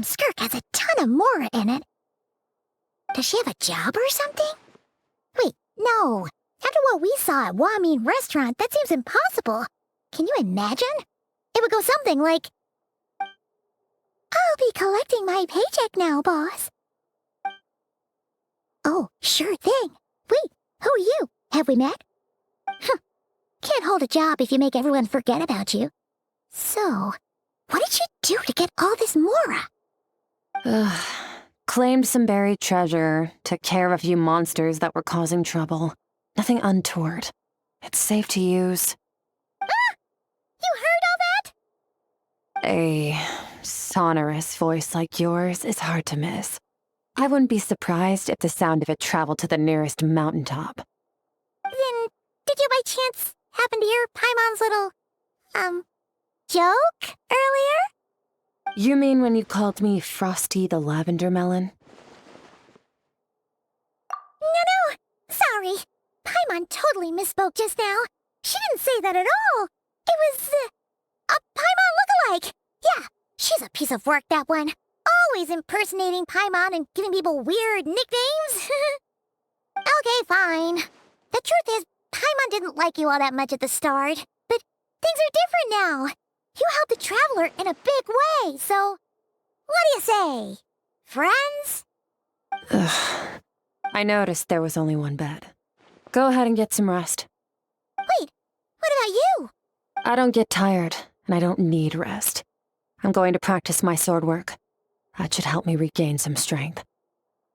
from Skirk has a ton of Mora in it. Does she have a job or something? Wait, no. After what we saw at Wamin Restaurant, that seems impossible. Can you imagine? It would go something like, I'll be collecting my paycheck now, boss. Oh, sure thing. Wait, who are you? Have we met? Can't hold a job if you make everyone forget about you. So, what did you do to get all this Mora? Claimed some buried treasure, took care of a few monsters that were causing trouble. Nothing untoward. It's safe to use. Ah! You heard all that? A sonorous voice like yours is hard to miss. I wouldn't be surprised if the sound of it traveled to the nearest mountaintop. Then, did you by chance happen to hear Paimon's little, joke earlier? You mean when you called me Frosty the Lavender Melon? No, sorry. Paimon totally misspoke just now. She didn't say that at all. It was, a Paimon lookalike. Yeah, she's a piece of work, that one. Always impersonating Paimon and giving people weird nicknames. Okay, fine. The truth is, Paimon didn't like you all that much at the start. But things are different now. You helped the Traveler in a big way, so... What do you say? Friends? Ugh. I noticed there was only one bed. Go ahead and get some rest. Wait, what about you? I don't get tired, and I don't need rest. I'm going to practice my sword work. That should help me regain some strength.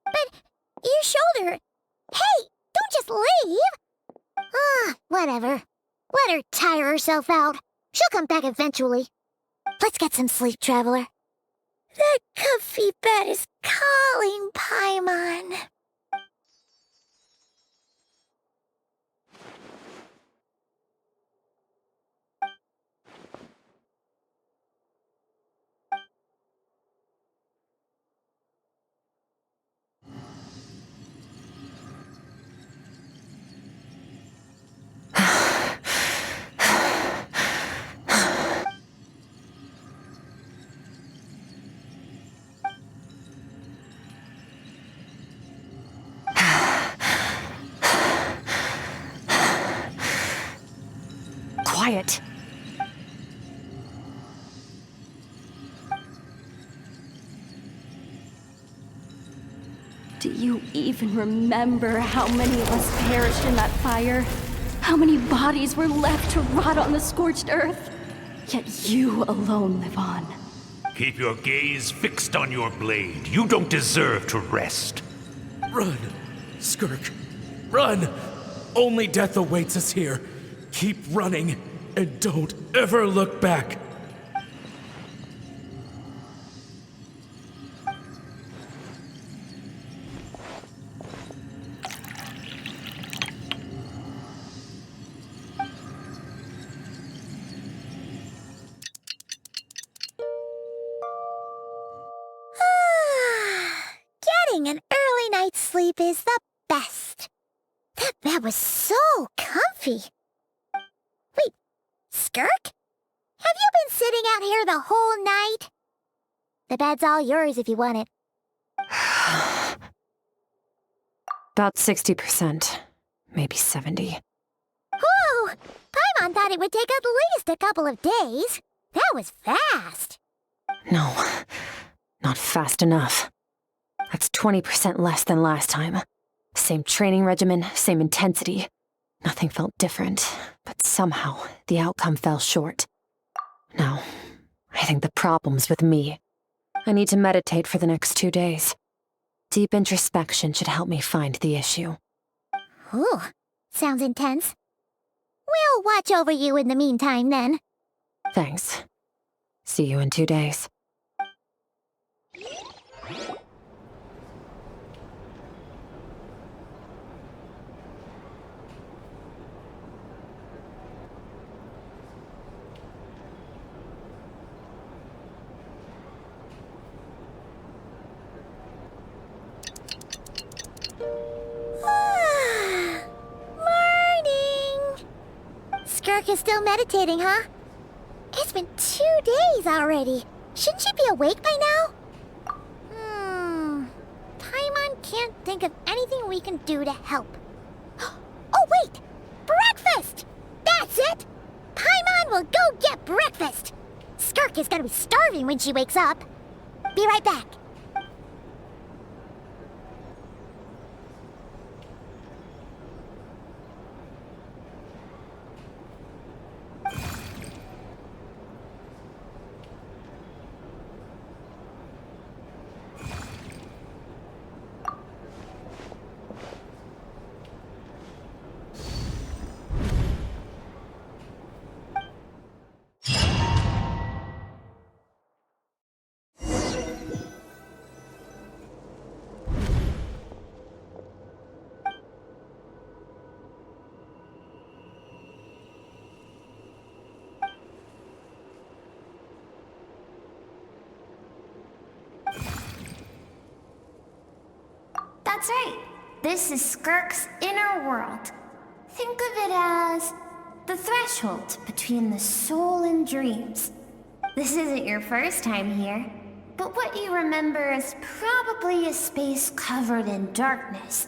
But your shoulder... Hey, don't just leave! Whatever. Let her tire herself out. She'll come back eventually. Let's get some sleep, Traveler. That comfy bed is calling, Paimon. Quiet. Do you even remember how many of us perished in that fire? How many bodies were left to rot on the scorched earth? Yet you alone live on. Keep your gaze fixed on your blade. You don't deserve to rest. Run, Skirk. Run! Only death awaits us here. Keep running, and don't ever look back. Getting an early night's sleep is the best. That bed was so comfy. Wait, Skirk? Have you been sitting out here the whole night? The bed's all yours if you want it. About 60%, maybe 70. Whew! Paimon thought it would take at least a couple of days. That was fast. No, not fast enough. That's 20% less than last time. Same training regimen, same intensity. Nothing felt different, but somehow the outcome fell short. No, I think the problem's with me. I need to meditate for the next 2 days. Deep introspection should help me find the issue. Ooh, sounds intense. We'll watch over you in the meantime, then. Thanks. See you in 2 days. Morning! Skirk is still meditating, huh? It's been 2 days already. Shouldn't she be awake by now? can't think of anything we can do to help. Oh, wait! Breakfast! That's it! Paimon will go get breakfast! Skirk is gonna be starving when she wakes up. Be right back. That's right. This is Skirk's inner world. Think of it as the threshold between the soul and dreams. This isn't your first time here, but what you remember is probably a space covered in darkness.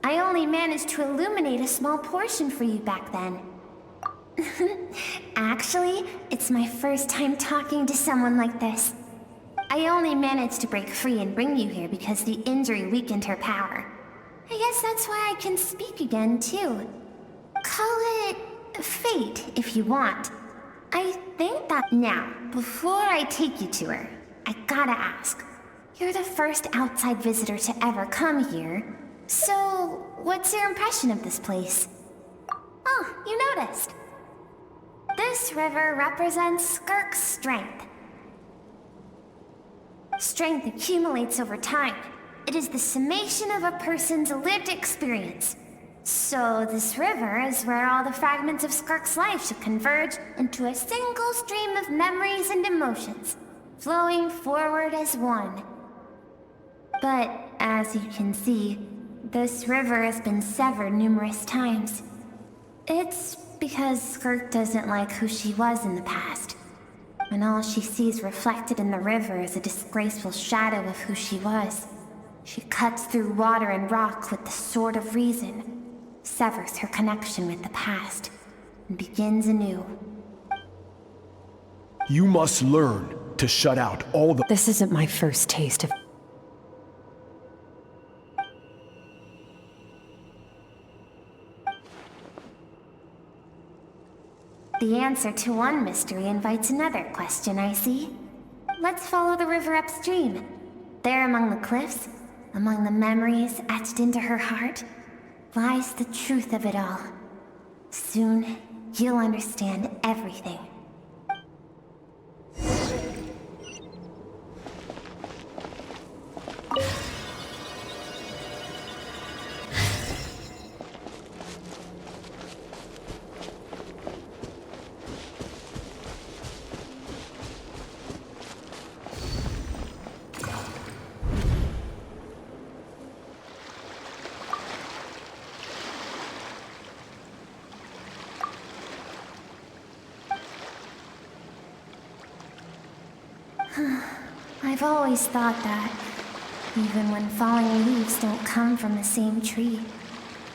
I only managed to illuminate a small portion for you back then. Actually, it's my first time talking to someone like this. I only managed to break free and bring you here because the injury weakened her power. I guess that's why I can speak again, too. Call it fate, if you want. I think that now, before I take you to her, I gotta ask. You're the first outside visitor to ever come here, so what's your impression of this place? Oh, you noticed. This river represents Skirk's strength. Strength accumulates over time. It is the summation of a person's lived experience. So this river is where all the fragments of Skirk's life should converge into a single stream of memories and emotions, flowing forward as one. But as you can see, this river has been severed numerous times. It's because Skirk doesn't like who she was in the past. And all she sees reflected in the river is a disgraceful shadow of who she was. She cuts through water and rock with the sword of reason, severs her connection with the past, and begins anew. You must learn to shut out all the— This isn't my first taste of... The answer to one mystery invites another question, I see. Let's follow the river upstream. There among the cliffs, among the memories etched into her heart, lies the truth of it all. Soon, you'll understand everything. I've always thought that, even when falling leaves don't come from the same tree,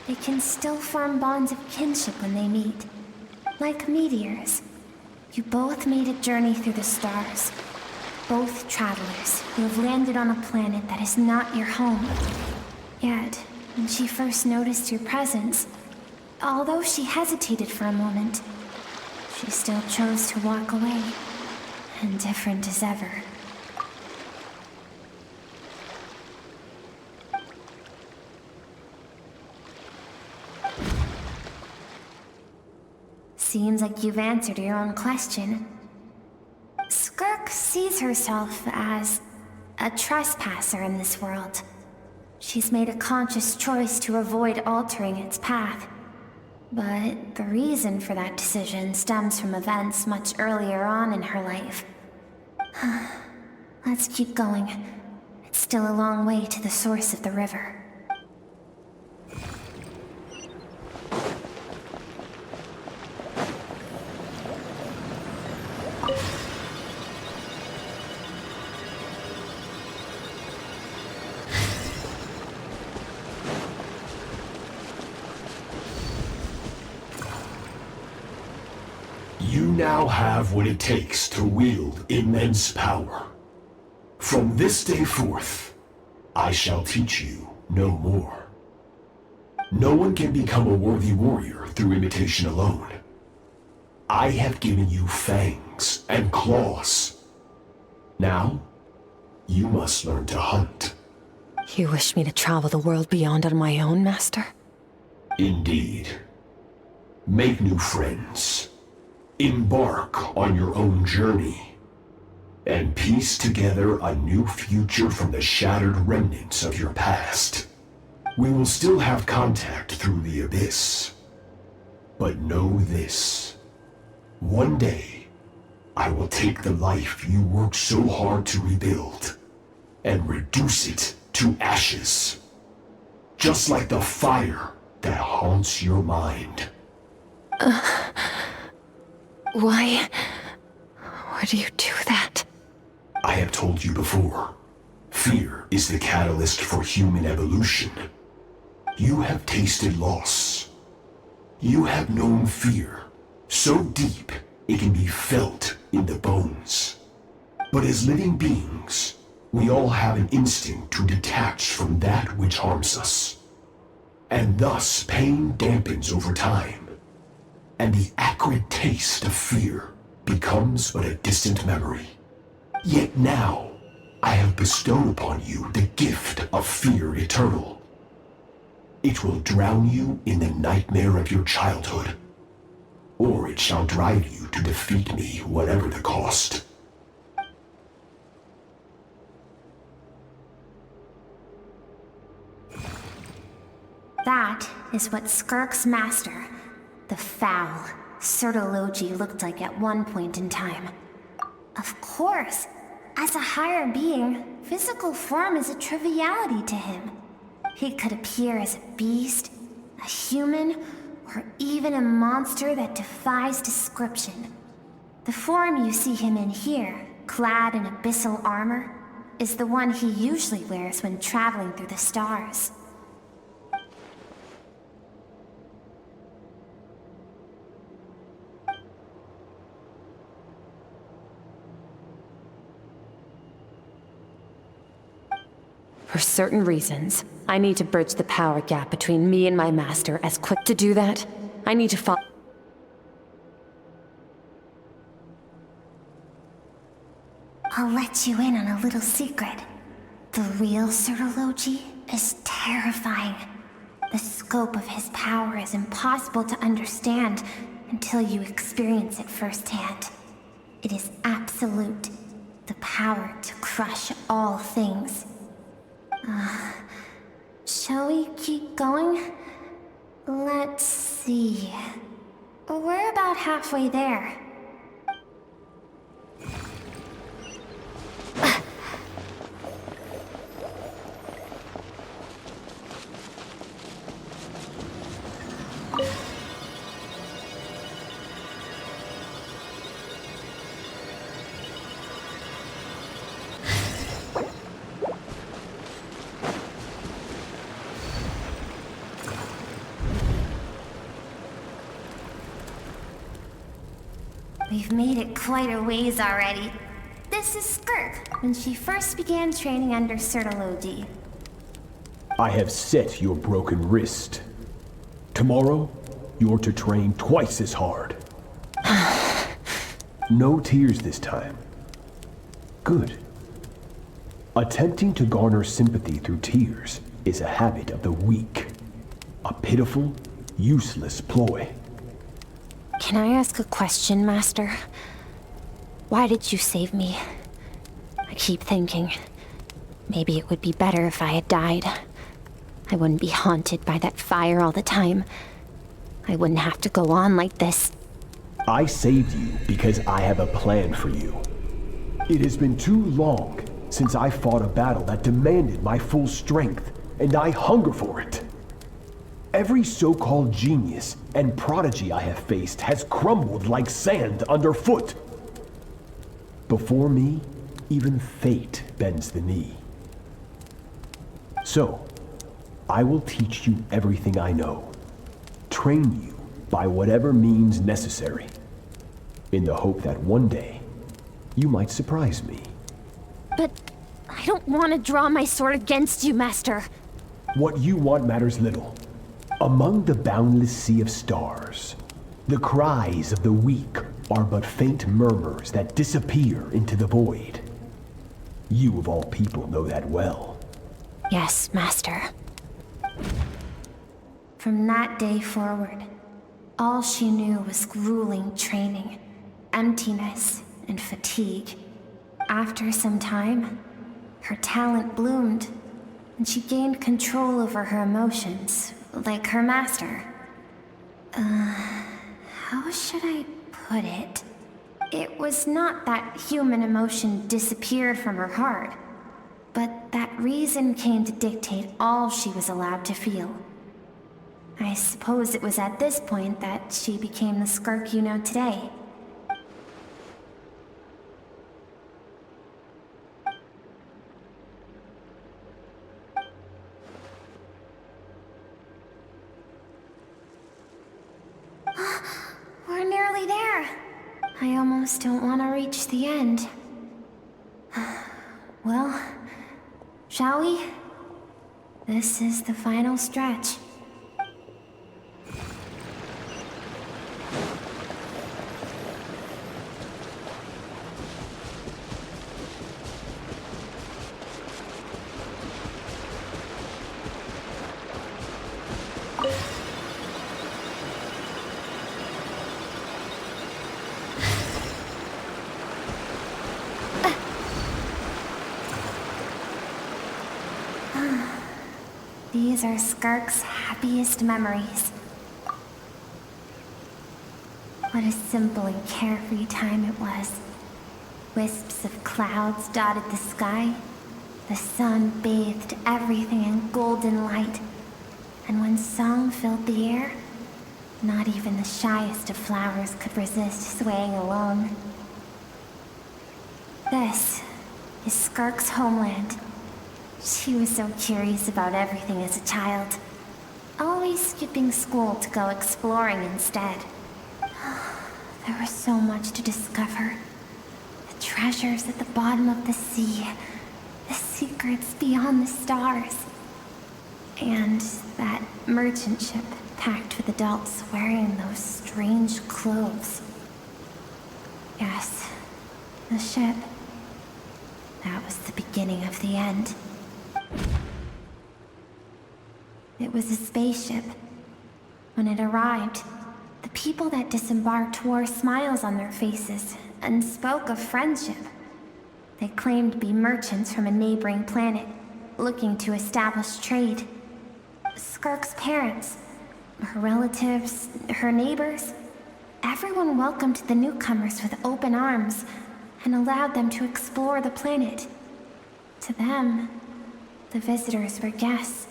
they can still form bonds of kinship when they meet. Like meteors, you both made a journey through the stars. Both travelers who have landed on a planet that is not your home. Yet, when she first noticed your presence, although she hesitated for a moment, she still chose to walk away, indifferent as ever. Seems like you've answered your own question. Skirk sees herself as a trespasser in this world. She's made a conscious choice to avoid altering its path. But the reason for that decision stems from events much earlier on in her life. Let's keep going. It's still a long way to the source of the river. You now have what it takes to wield immense power. From this day forth, I shall teach you no more. No one can become a worthy warrior through imitation alone. I have given you fangs and claws. Now, you must learn to hunt. You wish me to travel the world beyond on my own, Master? Indeed. Make new friends. Embark on your own journey. And piece together a new future from the shattered remnants of your past. We will still have contact through the Abyss. But know this. One day, I will take the life you worked so hard to rebuild and reduce it to ashes. Just like the fire that haunts your mind. Why do you do that? I have told you before, fear is the catalyst for human evolution. You have tasted loss. You have known fear, so deep it can be felt in the bones. But as living beings, we all have an instinct to detach from that which harms us. And thus pain dampens over time, and the acrid taste of fear becomes but a distant memory. Yet now, I have bestowed upon you the gift of fear eternal. It will drown you in the nightmare of your childhood, or it shall drive you to defeat me, whatever the cost. That is what Skirk's master, the foul Surtalogi, looked like at one point in time. Of course, as a higher being, physical form is a triviality to him. He could appear as a beast, a human, or even a monster that defies description. The form you see him in here, clad in abyssal armor, is the one he usually wears when traveling through the stars. For certain reasons, I need to bridge the power gap between me and my master. As quick to do that, I need to follow. I'll let you in on a little secret. The real Surtalogi is terrifying. The scope of his power is impossible to understand until you experience it firsthand. It is absolute, the power to crush all things. Shall we keep going? Let's see. We're about halfway there. We've made it quite a ways already. This is Skirk, when she first began training under Surtalogi. I have set your broken wrist. Tomorrow, you're to train twice as hard. No tears this time. Good. Attempting to garner sympathy through tears is a habit of the weak. A pitiful, useless ploy. Can I ask a question, Master? Why did you save me? I keep thinking, maybe it would be better if I had died. I wouldn't be haunted by that fire all the time. I wouldn't have to go on like this. I saved you because I have a plan for you. It has been too long since I fought a battle that demanded my full strength, and I hunger for it. Every so-called genius and prodigy I have faced has crumbled like sand underfoot. Before me, even fate bends the knee. So, I will teach you everything I know. Train you by whatever means necessary. in the hope that one day you might surprise me. But I don't want to draw my sword against you, Master. What you want matters little. Among the boundless sea of stars, the cries of the weak are but faint murmurs that disappear into the void. You of all people know that well. Yes, Master. From that day forward, all she knew was grueling training, emptiness, and fatigue. After some time, her talent bloomed, and she gained control over her emotions, like her master. How should I put it? It was not that human emotion disappeared from her heart, but that reason came to dictate all she was allowed to feel. I suppose it was at this point that she became the Skirk you know today. We're nearly there. I almost don't want to reach the end. Well, shall we? This is the final stretch. These are Skirk's happiest memories. What a simple and carefree time it was. Wisps of clouds dotted the sky. The sun bathed everything in golden light. And when song filled the air, not even the shyest of flowers could resist swaying along. This is Skirk's homeland. She was so curious about everything as a child, always skipping school to go exploring instead. There was so much to discover. The treasures at the bottom of the sea, the secrets beyond the stars, and that merchant ship packed with adults wearing those strange clothes. Yes, the ship. That was the beginning of the end. It was a spaceship. When it arrived, the people that disembarked wore smiles on their faces and spoke of friendship. They claimed to be merchants from a neighboring planet, looking to establish trade. Skirk's parents, her relatives, her neighbors, everyone welcomed the newcomers with open arms and allowed them to explore the planet. To them, the visitors were guests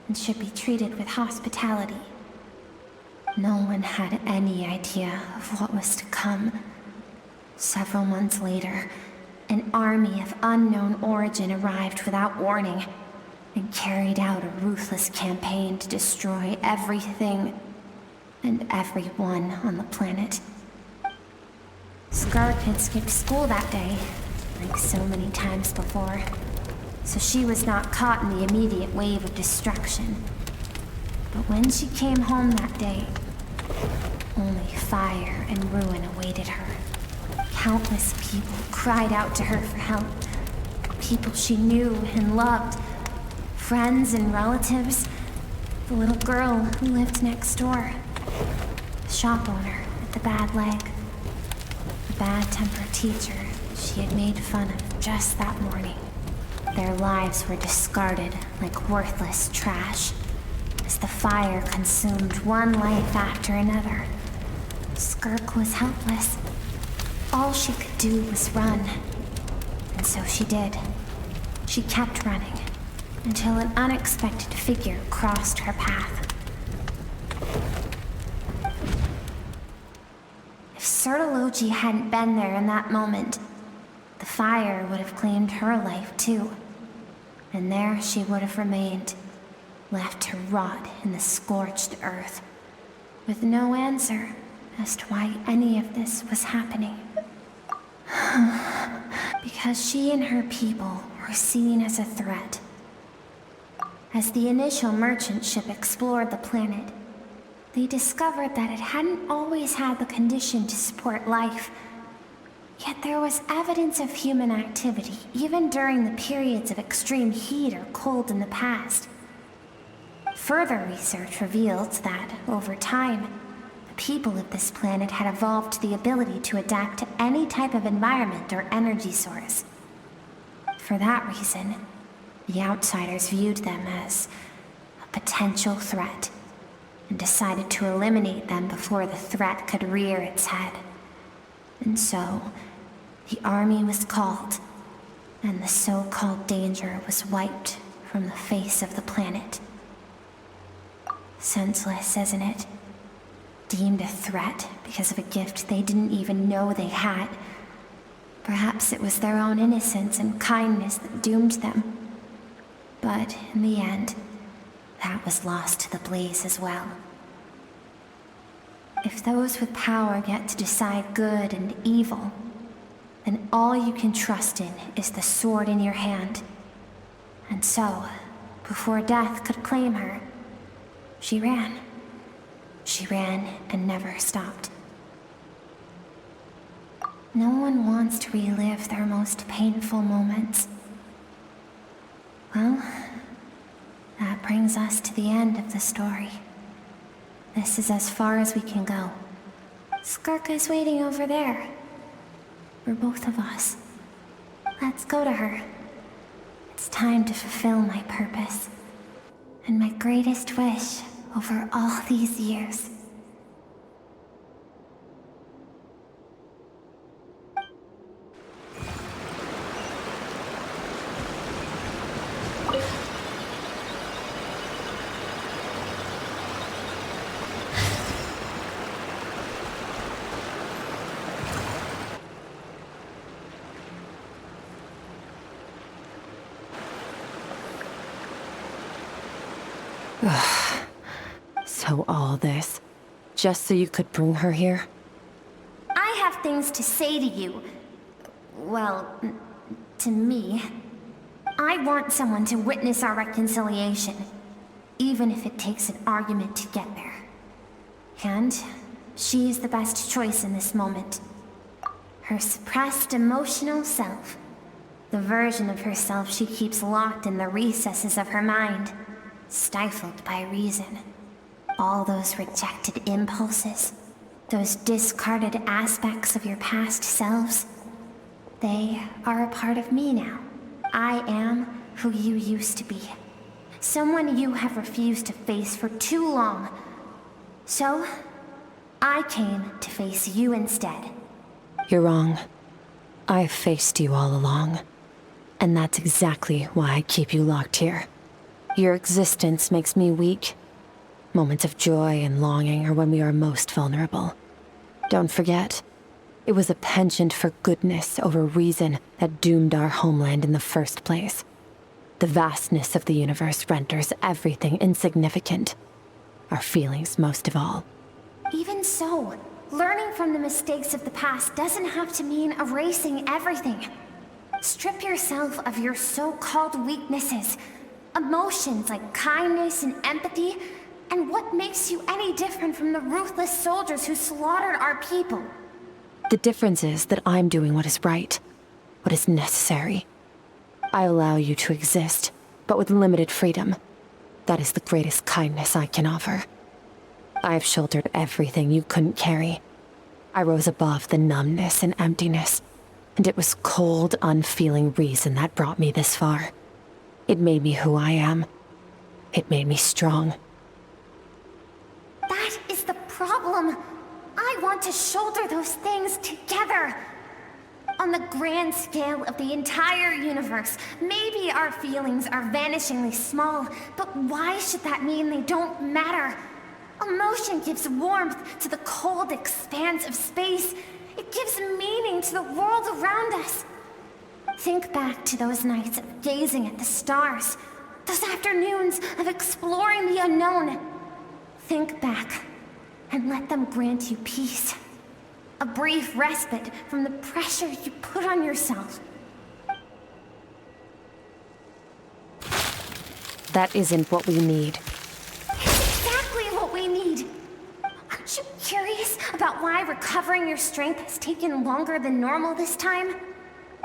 and should be treated with hospitality. No one had any idea of what was to come. Several months later, an army of unknown origin arrived without warning and carried out a ruthless campaign to destroy everything and everyone on the planet. Skirk had skipped school that day, like so many times before, so she was not caught in the immediate wave of destruction. But when she came home that day, only fire and ruin awaited her. Countless people cried out to her for help. People she knew and loved. Friends and relatives. The little girl who lived next door. The shop owner with the bad leg. The bad-tempered teacher she had made fun of just that morning. Their lives were discarded like worthless trash as the fire consumed one life after another. Skirk was helpless. All she could do was run. And so she did. She kept running until an unexpected figure crossed her path. If Surtalogi hadn't been there in that moment, the fire would have claimed her life too. And there she would have remained, left to rot in the scorched earth, with no answer as to why any of this was happening. Because she and her people were seen as a threat. As the initial merchant ship explored the planet, they discovered that it hadn't always had the condition to support life. Yet there was evidence of human activity, even during the periods of extreme heat or cold in the past. Further research revealed that, over time, the people of this planet had evolved the ability to adapt to any type of environment or energy source. For that reason, the outsiders viewed them as a potential threat, and decided to eliminate them before the threat could rear its head. And so, the army was called, and the so-called danger was wiped from the face of the planet. Senseless, isn't it? Deemed a threat because of a gift they didn't even know they had. Perhaps it was their own innocence and kindness that doomed them. But in the end, that was lost to the blaze as well. If those with power get to decide good and evil, then all you can trust in is the sword in your hand. And so, before death could claim her, she ran. She ran and never stopped. No one wants to relive their most painful moments. Well, that brings us to the end of the story. This is as far as we can go. Skirk is waiting over there. For both of us. Let's go to her. It's time to fulfill my purpose. And my greatest wish over all these years. So all this, just so you could bring her here? I have things to say to you. Well, to me. I want someone to witness our reconciliation, even if it takes an argument to get there. And she is the best choice in this moment. Her suppressed emotional self. The version of herself she keeps locked in the recesses of her mind, stifled by reason. All those rejected impulses, those discarded aspects of your past selves, they are a part of me now. I am who you used to be. Someone you have refused to face for too long. So, I came to face you instead. You're wrong. I've faced you all along. And that's exactly why I keep you locked here. Your existence makes me weak. Moments of joy and longing are when we are most vulnerable. Don't forget, it was a penchant for goodness over reason that doomed our homeland in the first place. The vastness of the universe renders everything insignificant. Our feelings most of all. Even so, learning from the mistakes of the past doesn't have to mean erasing everything. Strip yourself of your so-called weaknesses, emotions like kindness and empathy, and what makes you any different from the ruthless soldiers who slaughtered our people? The difference is that I'm doing what is right, what is necessary. I allow you to exist, but with limited freedom. That is the greatest kindness I can offer. I've shouldered everything you couldn't carry. I rose above the numbness and emptiness, and it was cold, unfeeling reason that brought me this far. It made me who I am. It made me strong. That is the problem. I want to shoulder those things together. On the grand scale of the entire universe, maybe our feelings are vanishingly small, but why should that mean they don't matter? Emotion gives warmth to the cold expanse of space. It gives meaning to the world around us. Think back to those nights of gazing at the stars, those afternoons of exploring the unknown. Think back and let them grant you peace. A brief respite from the pressure you put on yourself. That isn't what we need. It's exactly what we need. Aren't you curious about why recovering your strength has taken longer than normal this time?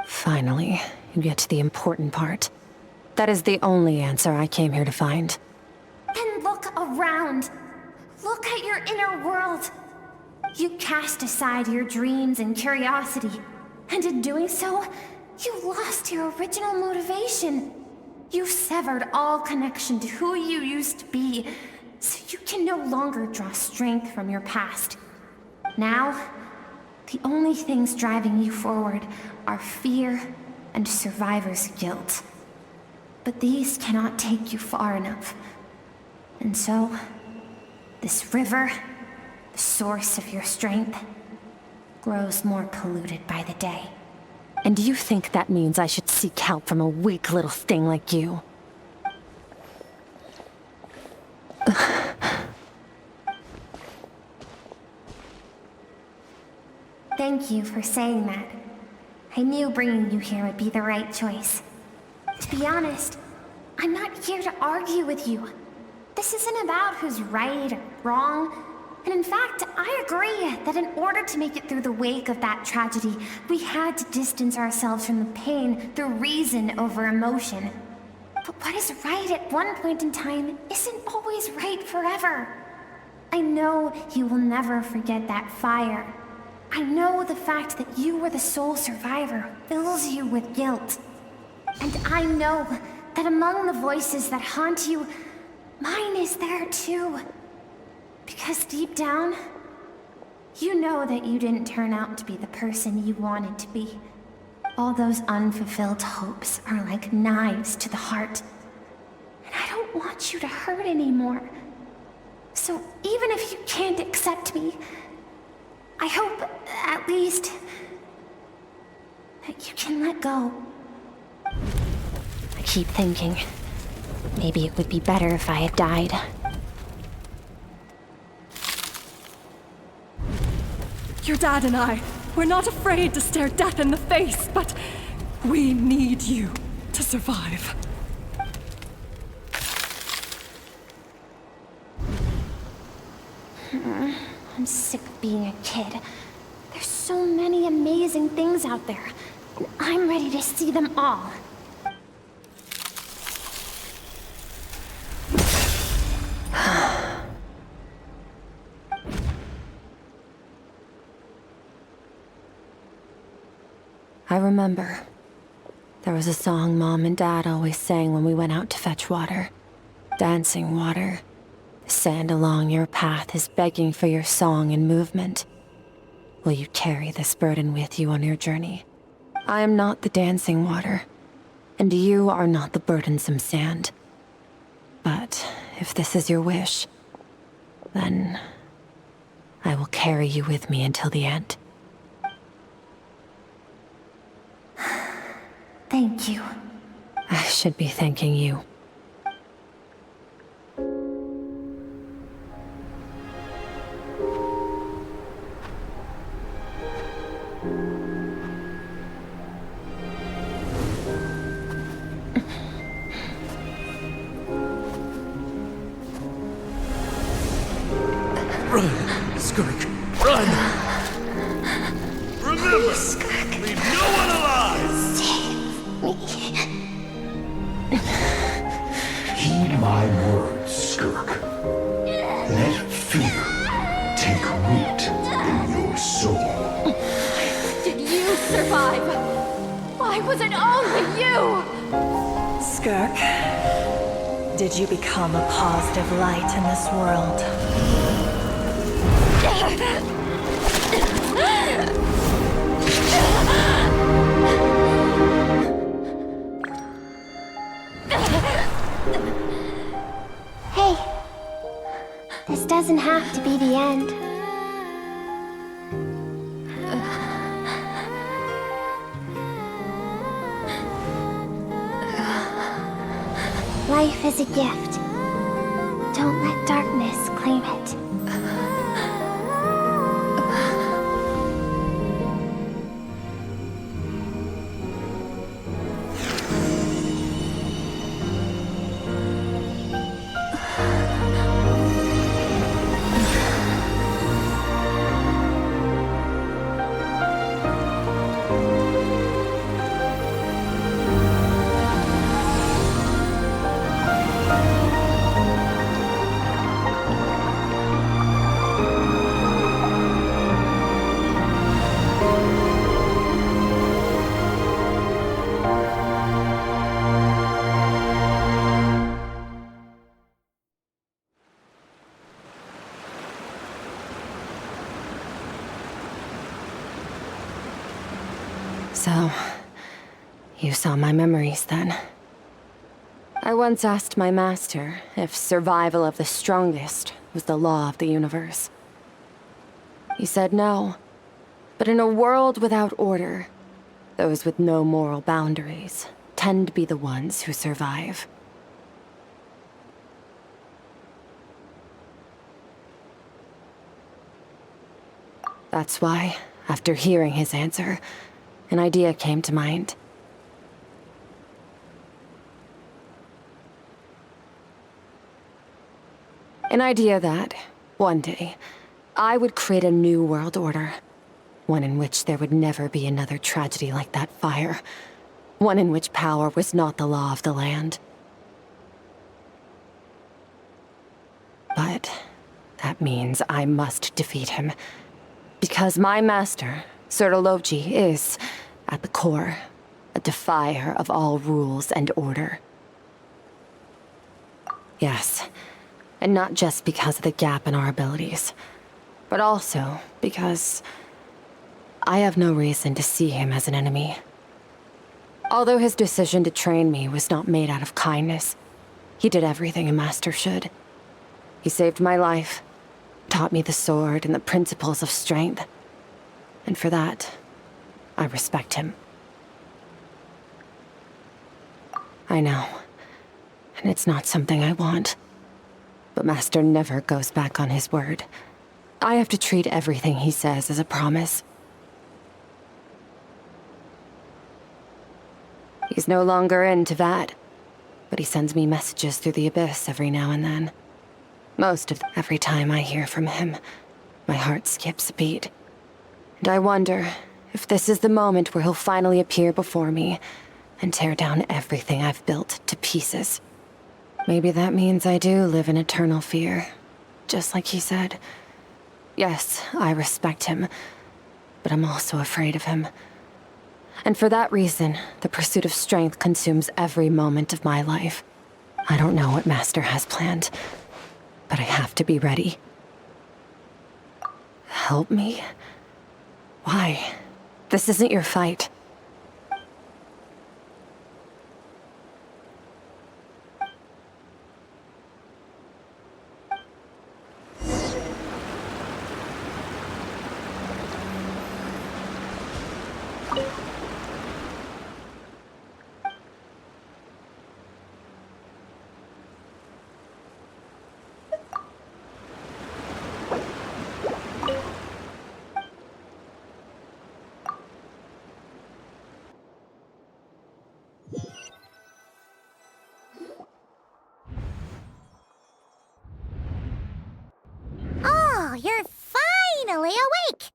Finally, you get to the important part. That is the only answer I came here to find. Then look around. Look at your inner world. You cast aside your dreams and curiosity, and in doing so, you lost your original motivation. You severed all connection to who you used to be, so you can no longer draw strength from your past. Now, the only things driving you forward are fear and survivor's guilt. But these cannot take you far enough. And so, this river, the source of your strength, grows more polluted by the day. And you think that means I should seek help from a weak little thing like you? Thank you for saying that. I knew bringing you here would be the right choice. To be honest, I'm not here to argue with you. This isn't about who's right or wrong. And in fact, I agree that in order to make it through the wake of that tragedy, we had to distance ourselves from the pain through reason over emotion. But what is right at one point in time isn't always right forever. I know you will never forget that fire. I know the fact that you were the sole survivor fills you with guilt. And I know that among the voices that haunt you, mine is there too. Because deep down, you know that you didn't turn out to be the person you wanted to be. All those unfulfilled hopes are like knives to the heart. And I don't want you to hurt anymore. So even if you can't accept me, I hope, at least, that you can let go. I keep thinking, maybe it would be better if I had died. Your dad and I, we're not afraid to stare death in the face, but we need you to survive. I'm sick of being a kid. There's so many amazing things out there, and I'm ready to see them all. I remember. There was a song Mom and Dad always sang when we went out to fetch water. Dancing water. The sand along your path is begging for your song and movement. Will you carry this burden with you on your journey? I am not the dancing water, and you are not the burdensome sand. But if this is your wish, then I will carry you with me until the end. Thank you. I should be thanking you. Run, Skirk, run! Remember, leave no one alive! Heed my words, Skirk. Let fear take root in your soul. Did you survive? Why was it only you? Skirk, did you become a positive light in this world? Hey, this doesn't have to be the end. Life is a gift. Don't let darkness claim it. So, you saw my memories then. I once asked my master if survival of the strongest was the law of the universe. He said no, but in a world without order, those with no moral boundaries tend to be the ones who survive. That's why, after hearing his answer, an idea came to mind. An idea that, one day, I would create a new world order. One in which there would never be another tragedy like that fire. One in which power was not the law of the land. But that means I must defeat him. Because my master, Surtalogi, is, at the core, a defier of all rules and order. Yes, and not just because of the gap in our abilities, but also because I have no reason to see him as an enemy. Although his decision to train me was not made out of kindness, he did everything a master should. He saved my life, taught me the sword and the principles of strength. And for that, I respect him. I know, and it's not something I want. But Master never goes back on his word. I have to treat everything he says as a promise. He's no longer into that, but he sends me messages through the abyss every now and then. Every time I hear from him, my heart skips a beat. And I wonder if this is the moment where he'll finally appear before me and tear down everything I've built to pieces. Maybe that means I do live in eternal fear, just like he said. Yes, I respect him, but I'm also afraid of him. And for that reason, the pursuit of strength consumes every moment of my life. I don't know what Master has planned, but I have to be ready. Help me? Why? This isn't your fight. Oh, you're finally awake!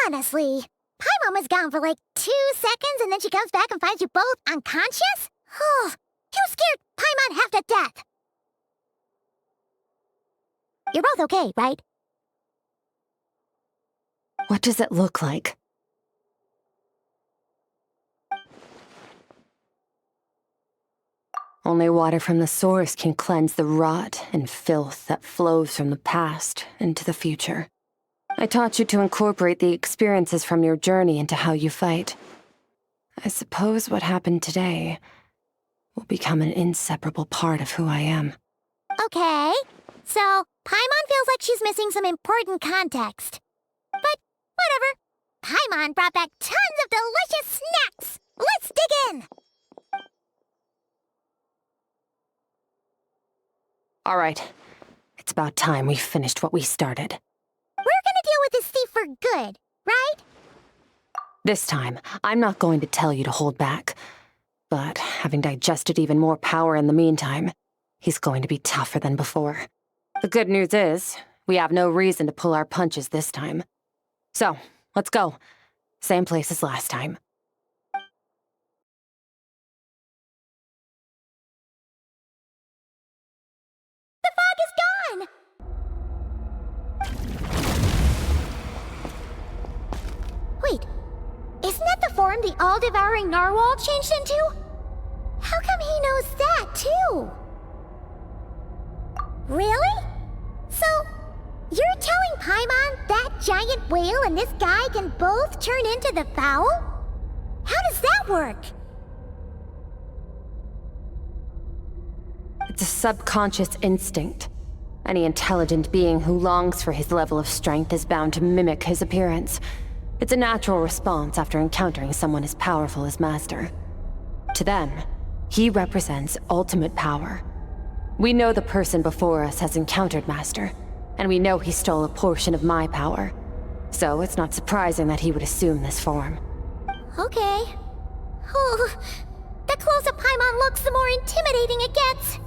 Honestly, Paimon was gone for like 2 seconds and then she comes back and finds you both unconscious? Oh, you scared Paimon half to death! You're both okay, right? What does it look like? Only water from the source can cleanse the rot and filth that flows from the past into the future. I taught you to incorporate the experiences from your journey into how you fight. I suppose what happened today will become an inseparable part of who I am. Okay, so Paimon feels like she's missing some important context. But whatever. Paimon brought back tons of delicious snacks! Let's dig in! All right, it's about time we finished what we started. We're gonna deal with this thief for good, right? This time, I'm not going to tell you to hold back. But having digested even more power in the meantime, he's going to be tougher than before. The good news is, we have no reason to pull our punches this time. So, let's go. Same place as last time. The fog is gone! Wait, isn't that the form the All Devouring Narwhal changed into? How come he knows that, too? Really? So, you're telling Paimon, that giant whale, and this guy can both turn into the fowl? How does that work? It's a subconscious instinct. Any intelligent being who longs for his level of strength is bound to mimic his appearance. It's a natural response after encountering someone as powerful as Master. To them, he represents ultimate power. We know the person before us has encountered Master, and we know he stole a portion of my power. So it's not surprising that he would assume this form. Okay. Oh, the closer Paimon looks, the more intimidating it gets.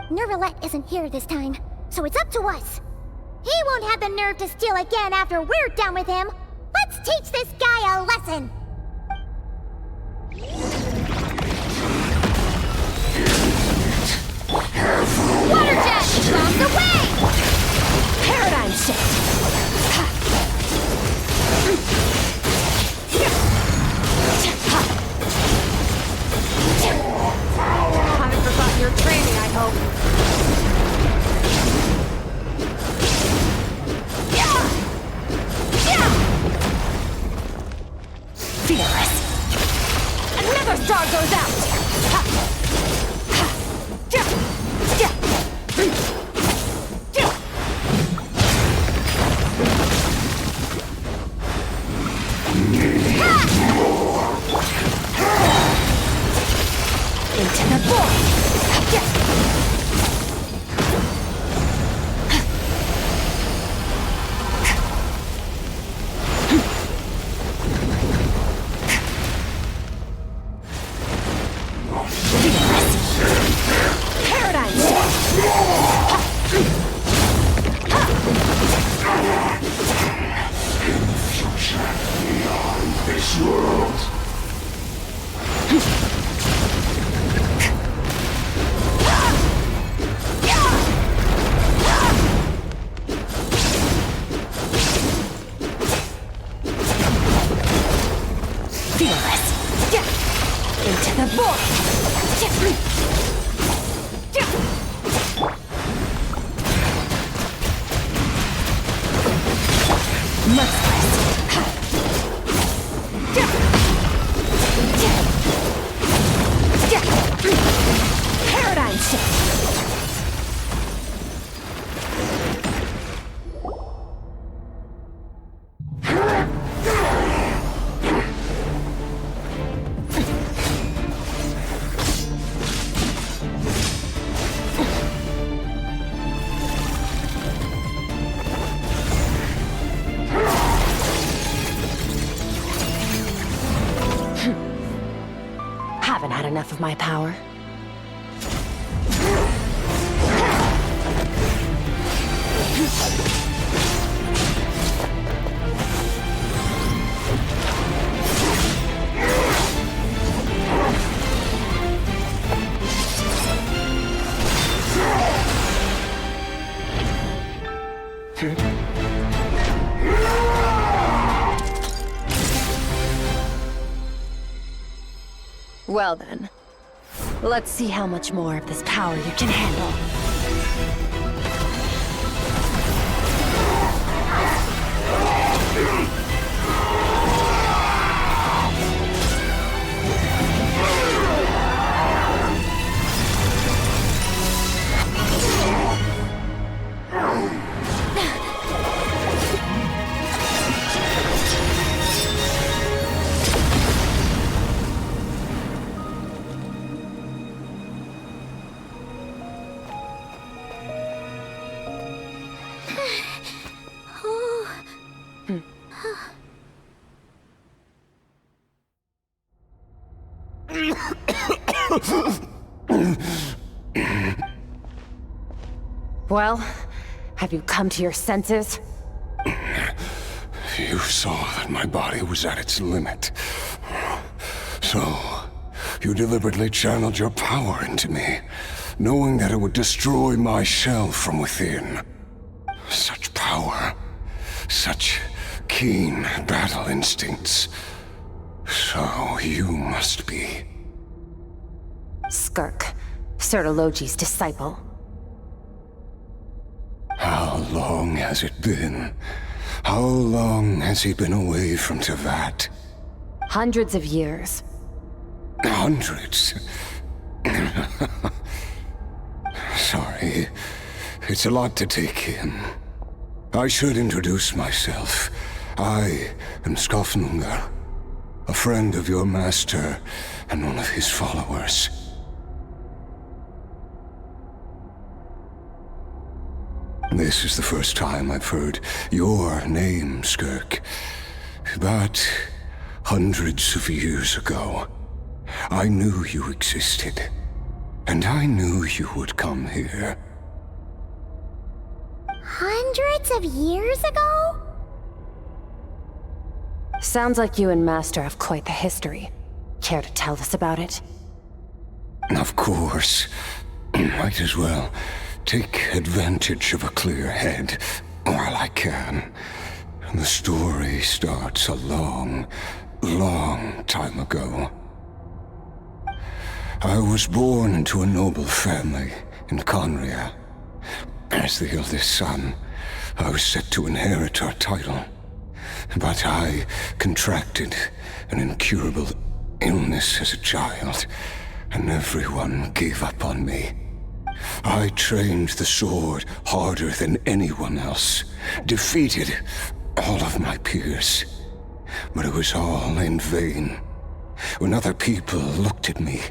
Nervalette isn't here this time, so it's up to us. He won't have the nerve to steal again after we're done with him. Let's teach this guy a lesson! Water jet! Bombs away! Paradigm shift! Haven't forgotten your training, I hope. Fearless! Another star goes out! Into the void! Paradigm This world. Into the void! Paradigm shift! Haven't had enough of my power. Well then, let's see how much more of this power you can handle. Well, have you come to your senses? You saw that my body was at its limit. So, you deliberately channeled your power into me, knowing that it would destroy my shell from within. Such power, such keen battle instincts. So you must be... Skirk, Surtalogi's disciple. How How long has it been? How long has he been away from Teyvat? Hundreds of years. Hundreds? Sorry. It's a lot to take in. I should introduce myself. I am Skofnungr, a friend of your master and one of his followers. This is the first time I've heard your name, Skirk. But hundreds of years ago, I knew you existed. And I knew you would come here. Hundreds of years ago? Sounds like you and Master have quite the history. Care to tell us about it? Of course. Might as well take advantage of a clear head while I can. The story starts a long, long time ago. I was born into a noble family in Khaenri'ah. As the eldest son, I was set to inherit our title. But I contracted an incurable illness as a child, and everyone gave up on me. I trained the sword harder than anyone else, defeated all of my peers. But it was all in vain. When other people looked at me,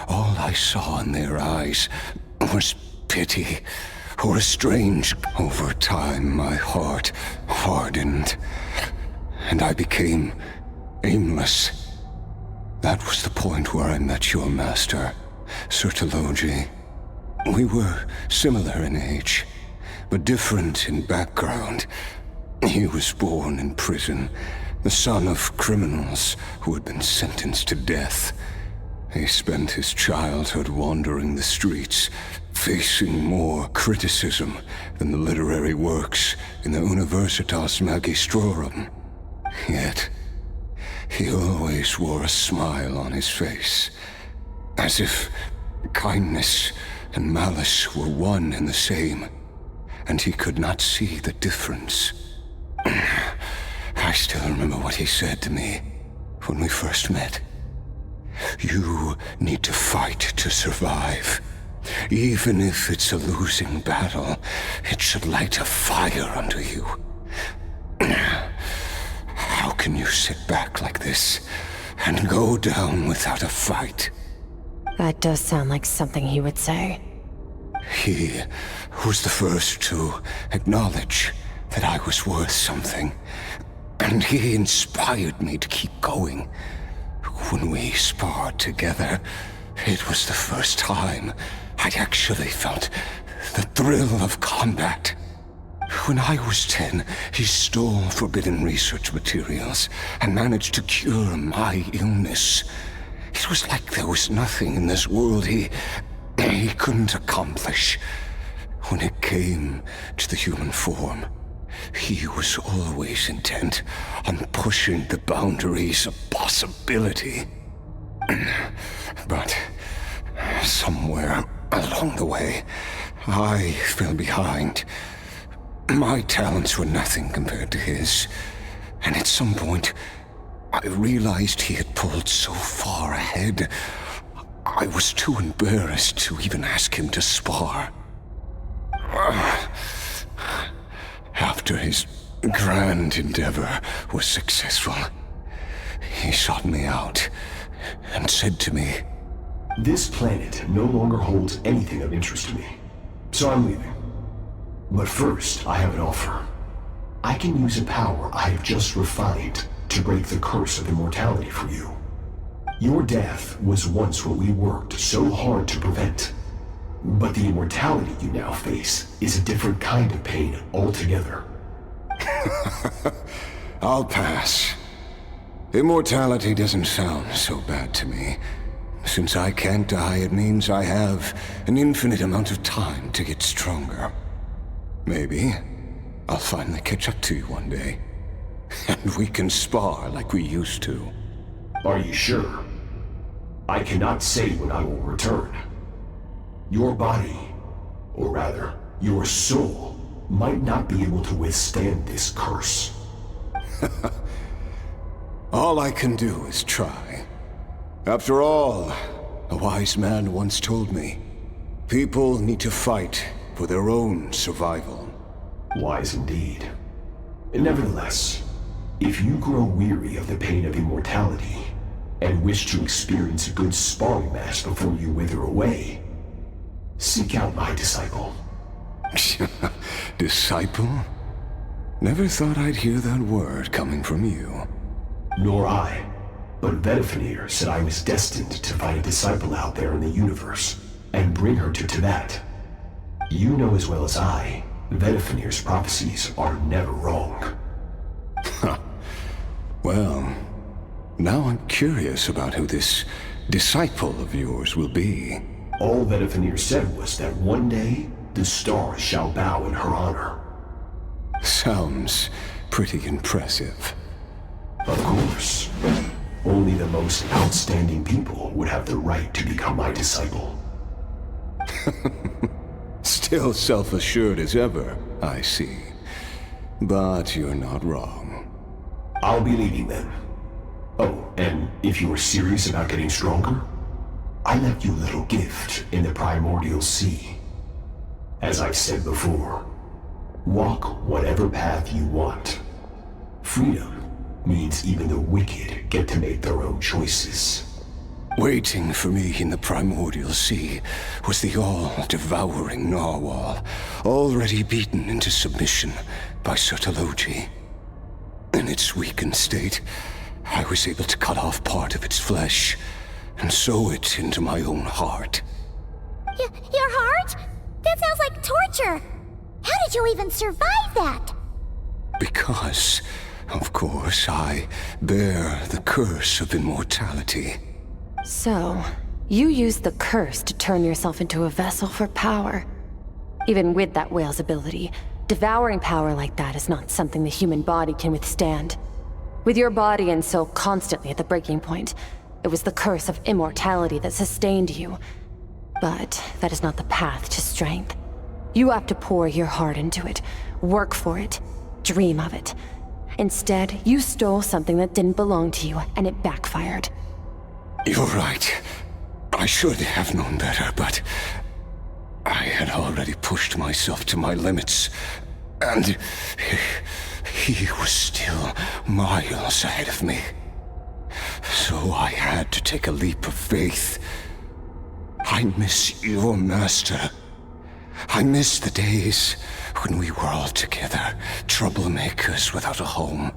all I saw in their eyes was pity or strange. Over time, my heart hardened, and I became aimless. That was the point where I met your master, Surtalogi. We were similar in age, but different in background. He was born in prison, the son of criminals who had been sentenced to death. He spent his childhood wandering the streets, facing more criticism than the literary works in the Universitas Magistrorum. Yet, he always wore a smile on his face, as if kindness and malice were one and the same, and he could not see the difference. I still remember what he said to me when we first met. You need to fight to survive. Even if it's a losing battle, it should light a fire under you. How can you sit back like this and go down without a fight? That does sound like something he would say. He was the first to acknowledge that I was worth something, and he inspired me to keep going. When we sparred together, it was the first time I'd actually felt the thrill of combat. When I was 10, he stole forbidden research materials and managed to cure my illness. It was like there was nothing in this world he couldn't accomplish. When it came to the human form, he was always intent on pushing the boundaries of possibility. But somewhere along the way, I fell behind. My talents were nothing compared to his, and at some point, I realized he had pulled so far ahead, I was too embarrassed to even ask him to spar. After his grand endeavor was successful, he sought me out and said to me, This planet no longer holds anything of interest to me, so I'm leaving. But first, I have an offer. I can use a power I have just refined to break the curse of immortality for you. Your death was once what we worked so hard to prevent. But the immortality you now face is a different kind of pain altogether. I'll pass. Immortality doesn't sound so bad to me. Since I can't die, it means I have an infinite amount of time to get stronger. Maybe I'll finally catch up to you one day, and we can spar like we used to. Are you sure? I cannot say when I will return. Your body, or rather, your soul, might not be able to withstand this curse. All I can do is try. After all, a wise man once told me, people need to fight for their own survival. Wise indeed. Nevertheless, if you grow weary of the pain of immortality, and wish to experience a good sparring match before you wither away, seek out my disciple. Disciple? Never thought I'd hear that word coming from you. Nor I. But Vedifenir said I was destined to find a disciple out there in the universe, and bring her to Tibet. You know as well as I, Vedifenir's prophecies are never wrong. Well, now I'm curious about who this disciple of yours will be. All Vedifenir said was that one day, the stars shall bow in her honor. Sounds pretty impressive. Of course. Only the most outstanding people would have the right to become my disciple. Still self-assured as ever, I see. But you're not wrong. I'll be leading them. Oh, and if you are serious about getting stronger, I left you a little gift in the primordial sea. As I've said before, walk whatever path you want. Freedom means even the wicked get to make their own choices. Waiting for me in the primordial sea was the All Devouring Narwhal, already beaten into submission by Surtalogi. In its weakened state, I was able to cut off part of its flesh and sew it into my own heart. Your heart? That sounds like torture! How did you even survive that? Because, of course, I bear the curse of immortality. So, you used the curse to turn yourself into a vessel for power. Even with that whale's ability, devouring power like that is not something the human body can withstand. With your body and soul constantly at the breaking point, it was the curse of immortality that sustained you. But that is not the path to strength. You have to pour your heart into it, work for it, dream of it. Instead, you stole something that didn't belong to you, and it backfired. You're right. I should have known better, but I had already pushed myself to my limits, and he was still miles ahead of me. So I had to take a leap of faith. I miss your master. I miss the days when we were all together, troublemakers without a home.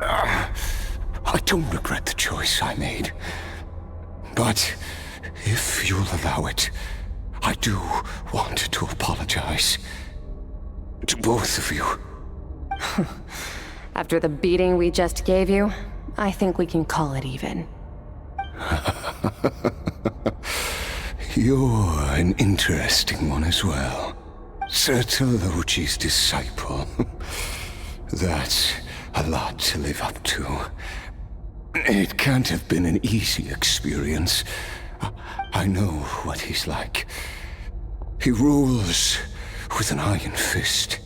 I don't regret the choice I made. But if you'll allow it, I do want to apologize. To both of you. After the beating we just gave you, I think we can call it even. You're an interesting one as well. Surtalogi's disciple. That's a lot to live up to. It can't have been an easy experience. I know what he's like. He rules with an iron fist,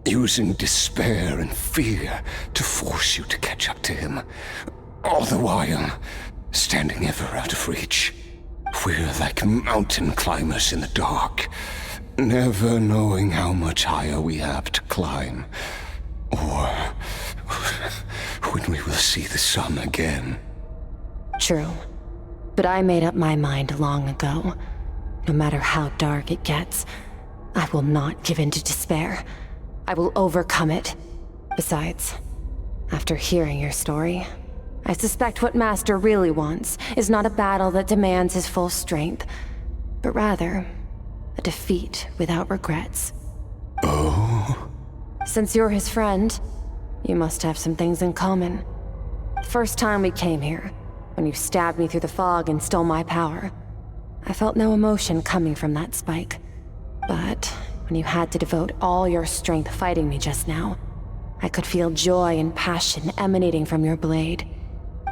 using despair and fear to force you to catch up to him, all the while standing ever out of reach. We're like mountain climbers in the dark, never knowing how much higher we have to climb, or when we will see the sun again. True. But I made up my mind long ago. No matter how dark it gets, I will not give in to despair. I will overcome it. Besides, after hearing your story, I suspect what Master really wants is not a battle that demands his full strength, but rather a defeat without regrets. Oh? Since you're his friend, you must have some things in common. The first time we came here, when you stabbed me through the fog and stole my power, I felt no emotion coming from that spike. But when you had to devote all your strength fighting me just now, I could feel joy and passion emanating from your blade.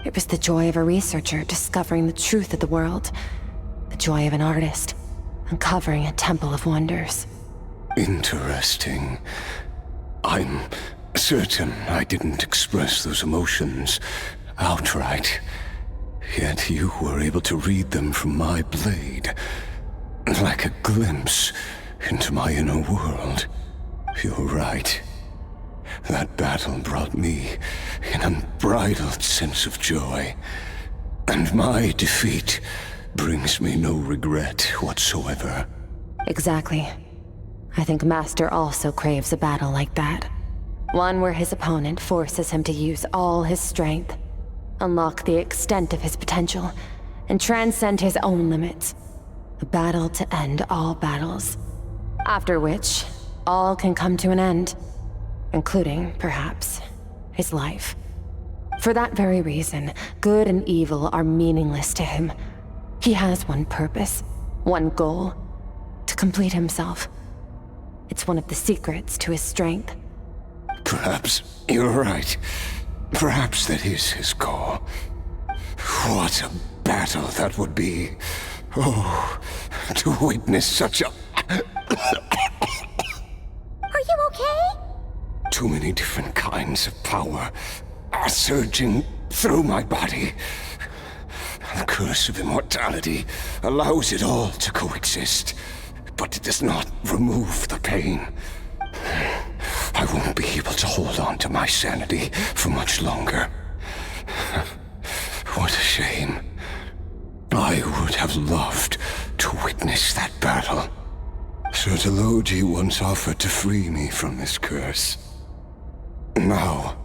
It was the joy of a researcher discovering the truth of the world, the joy of an artist uncovering a temple of wonders. Interesting. I'm certain I didn't express those emotions outright. Yet you were able to read them from my blade, like a glimpse into my inner world. You're right. That battle brought me an unbridled sense of joy, and my defeat brings me no regret whatsoever. Exactly. I think Master also craves a battle like that. One where his opponent forces him to use all his strength, unlock the extent of his potential, and transcend his own limits. A battle to end all battles. After which, all can come to an end, including, perhaps, his life. For that very reason, good and evil are meaningless to him. He has one purpose, one goal: to complete himself. It's one of the secrets to his strength. Perhaps you're right. Perhaps that is his call. What a battle that would be. Oh, to witness such a... Are you okay? Too many different kinds of power are surging through my body. The curse of immortality allows it all to coexist, but it does not remove the pain. I won't be able to hold on to my sanity for much longer. What a shame. I would have loved to witness that battle. Surtalogi once offered to free me from this curse. Now,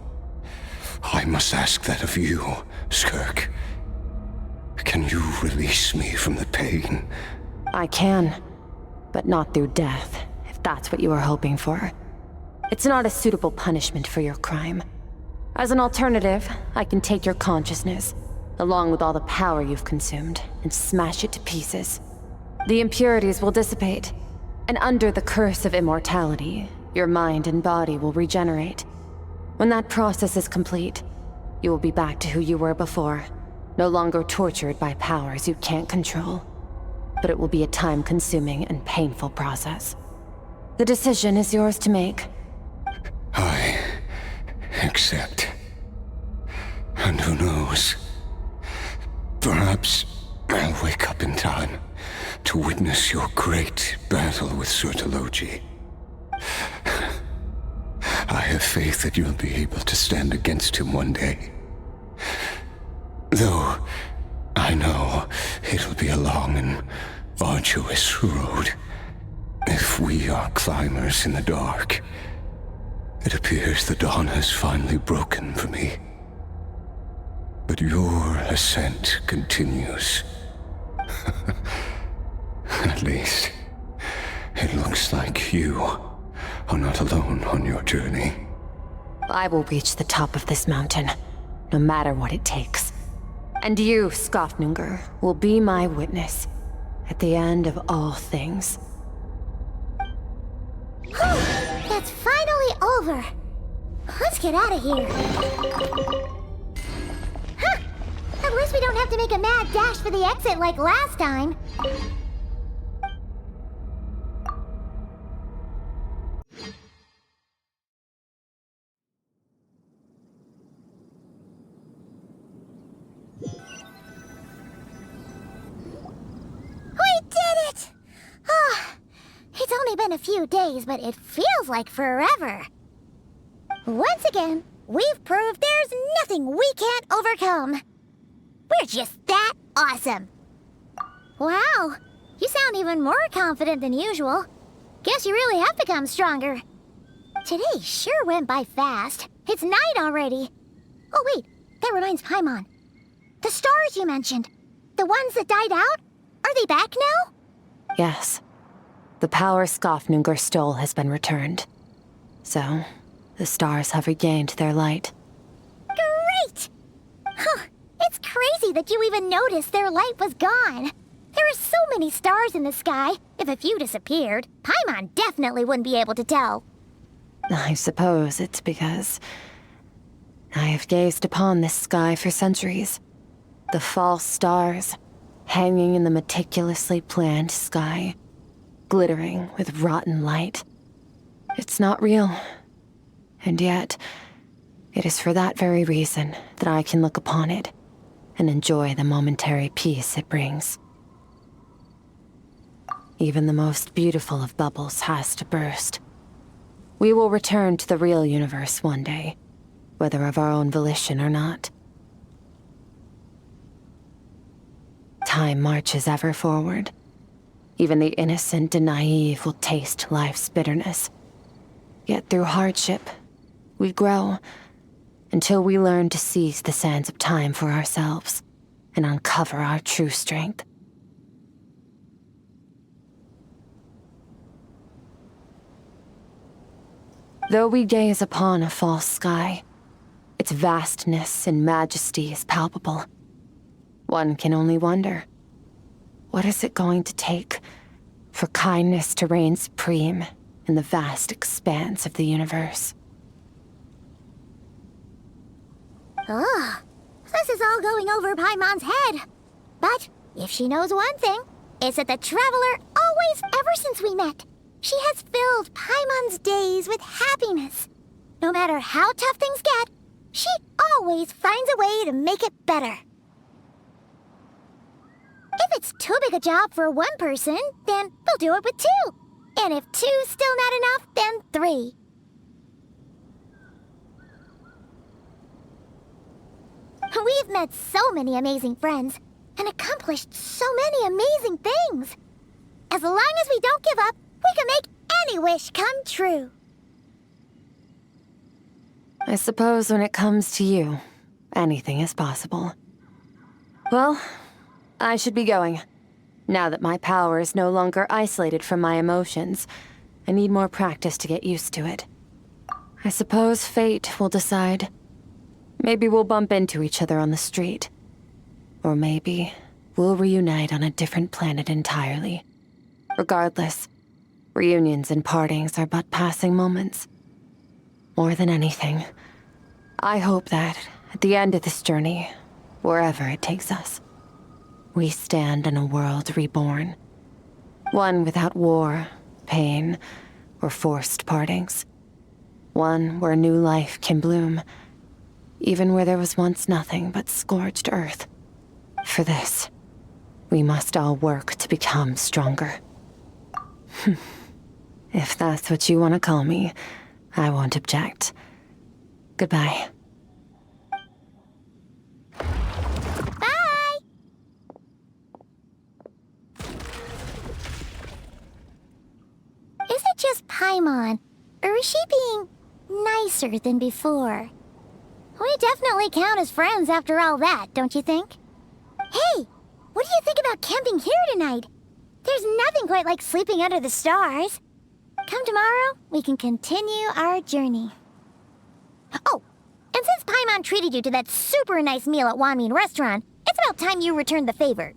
I must ask that of you, Skirk. Can you release me from the pain? I can, but not through death, if that's what you were hoping for. It's not a suitable punishment for your crime. As an alternative, I can take your consciousness, along with all the power you've consumed, and smash it to pieces. The impurities will dissipate, and under the curse of immortality, your mind and body will regenerate. When that process is complete, you will be back to who you were before, no longer tortured by powers you can't control. But it will be a time-consuming and painful process. The decision is yours to make. I accept. And who knows? Perhaps I'll wake up in time to witness your great battle with Surtalogi. I have faith that you'll be able to stand against him one day. Though I know it'll be a long and arduous road. If we are climbers in the dark, it appears the dawn has finally broken for me. But your ascent continues. At least, it looks like you are not alone on your journey. I will reach the top of this mountain, no matter what it takes. And you, Skofnungr, will be my witness at the end of all things. It's finally over. Let's get out of here. Huh! At least we don't have to make a mad dash for the exit like last time. We did it! It's only been a few days, but it feels like forever. Once again, we've proved there's nothing we can't overcome. We're just that awesome. Wow, you sound even more confident than usual. Guess you really have become stronger. Today sure went by fast. It's night already. Oh wait, that reminds Paimon. The stars you mentioned, the ones that died out, are they back now? Yes. The power Skofnungr stole has been returned. So, the stars have regained their light. Great! Huh, it's crazy that you even noticed their light was gone. There are so many stars in the sky. If a few disappeared, Paimon definitely wouldn't be able to tell. I suppose it's because I have gazed upon this sky for centuries. The false stars, hanging in the meticulously planned sky, glittering with rotten light. It's not real. And yet, it is for that very reason that I can look upon it and enjoy the momentary peace it brings. Even the most beautiful of bubbles has to burst. We will return to the real universe one day, whether of our own volition or not. Time marches ever forward. Even the innocent and naive will taste life's bitterness. Yet through hardship, we grow until we learn to seize the sands of time for ourselves and uncover our true strength. Though we gaze upon a false sky, its vastness and majesty is palpable. One can only wonder, what is it going to take for kindness to reign supreme in the vast expanse of the universe? Ugh, this is all going over Paimon's head. But if she knows one thing, it's that the Traveler always, ever since we met, she has filled Paimon's days with happiness. No matter how tough things get, she always finds a way to make it better. If it's too big a job for one person, then we'll do it with two. And if two's still not enough, then 3. We've met so many amazing friends and accomplished so many amazing things. As long as we don't give up, we can make any wish come true. I suppose when it comes to you, anything is possible. Well, I should be going. Now that my power is no longer isolated from my emotions, I need more practice to get used to it. I suppose fate will decide. Maybe we'll bump into each other on the street. Or maybe we'll reunite on a different planet entirely. Regardless, reunions and partings are but passing moments. More than anything, I hope that at the end of this journey, wherever it takes us, we stand in a world reborn. One without war, pain, or forced partings. One where new life can bloom, even where there was once nothing but scorched earth. For this, we must all work to become stronger. If that's what you want to call me, I won't object. Goodbye. Bye! Is it just Paimon, or is she being nicer than before? We definitely count as friends after all that, don't you think? Hey, what do you think about camping here tonight? There's nothing quite like sleeping under the stars. Come tomorrow, we can continue our journey. Oh, and since Paimon treated you to that super nice meal at Wanmin Restaurant, it's about time you returned the favor.